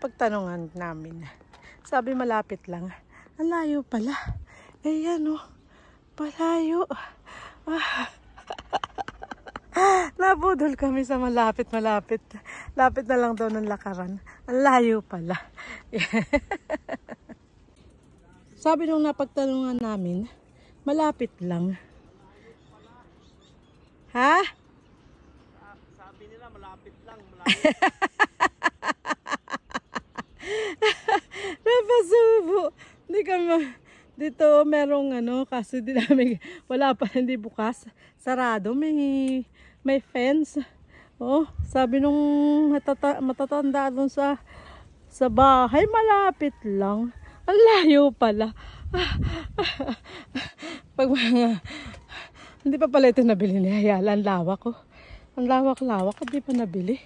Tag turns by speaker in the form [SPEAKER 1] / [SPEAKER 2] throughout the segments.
[SPEAKER 1] napagtanungan namin. Sabi malapit lang. Ang layo pala. Ayan o. Palayo. Nabudol kami sa malapit. Lapit na lang daw ng lakaran. Ang layo pala. Sabi nung napagtanungan namin, malapit lang. Ha?
[SPEAKER 2] Sabi nila malapit lang.
[SPEAKER 1] Napasubo. Hindi kami dito merong kasi di namin, wala pa, hindi bukas. Sarado, may fence. Oh, sabi nung matatanda doon sa bahay, malapit lang. Ang layo pala. Pag mga, hindi pa pala ito nabili ni Ayala. Ang lawak ko. Ang lawak, hindi pa nabili.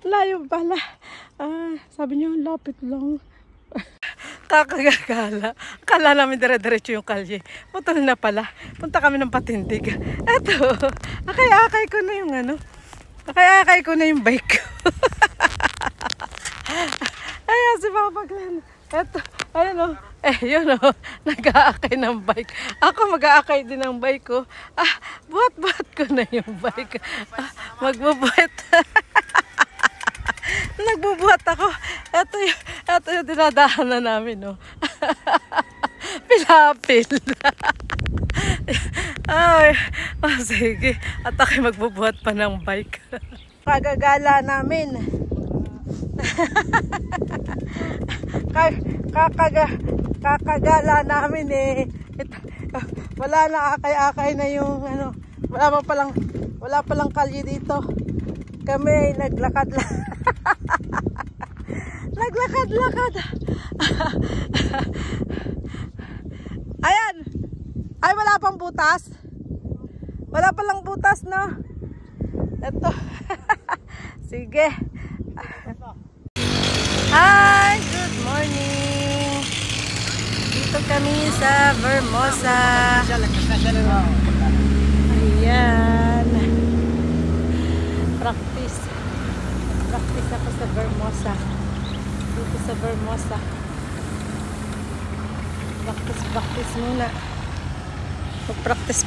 [SPEAKER 1] Layo pala. Sabi niyo, lapit lang. Kakagagala. Akala namin dire-diretso yung kalye. Putol na pala. Punta kami ng Patindig. Eto. Akay-akay ko na yung Akay-akay ko na yung bike ko. Ayan si Papa Glenn. Eto. Ayun yun nag-aakay ng bike. Ako mag-aakay din ng bike ko. Buhat-buhat ko na yung bike. Magbubuhat. Nagbubuhat ako. Ito yung dinadaanan namin, Pilapil. Ay, sige. At ako'y magbubuhat pa ng bike. Kagagala namin. Kakagala namin wala na akay-akay na yung wala palang kalye dito. Kami naglakad lang. Naglakad. Ayan. Ay, wala pang butas. Wala palang butas, no? Ito. Sige. Hi, good morning. Dito kami sa Vermosa. Ayan. Practice ako sa Vermosa. Dito sa Vermosa. Practice muna.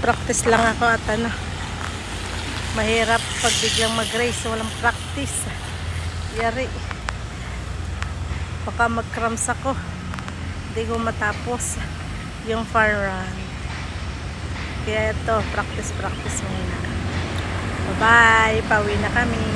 [SPEAKER 1] Practice lang ako at mahirap pag biglang mag-race walang practice. Yari. Baka mag-cramps ako. Hindi ko matapos yung far run. Kaya ito, practice muna. Bye-bye. Pauwi na kami.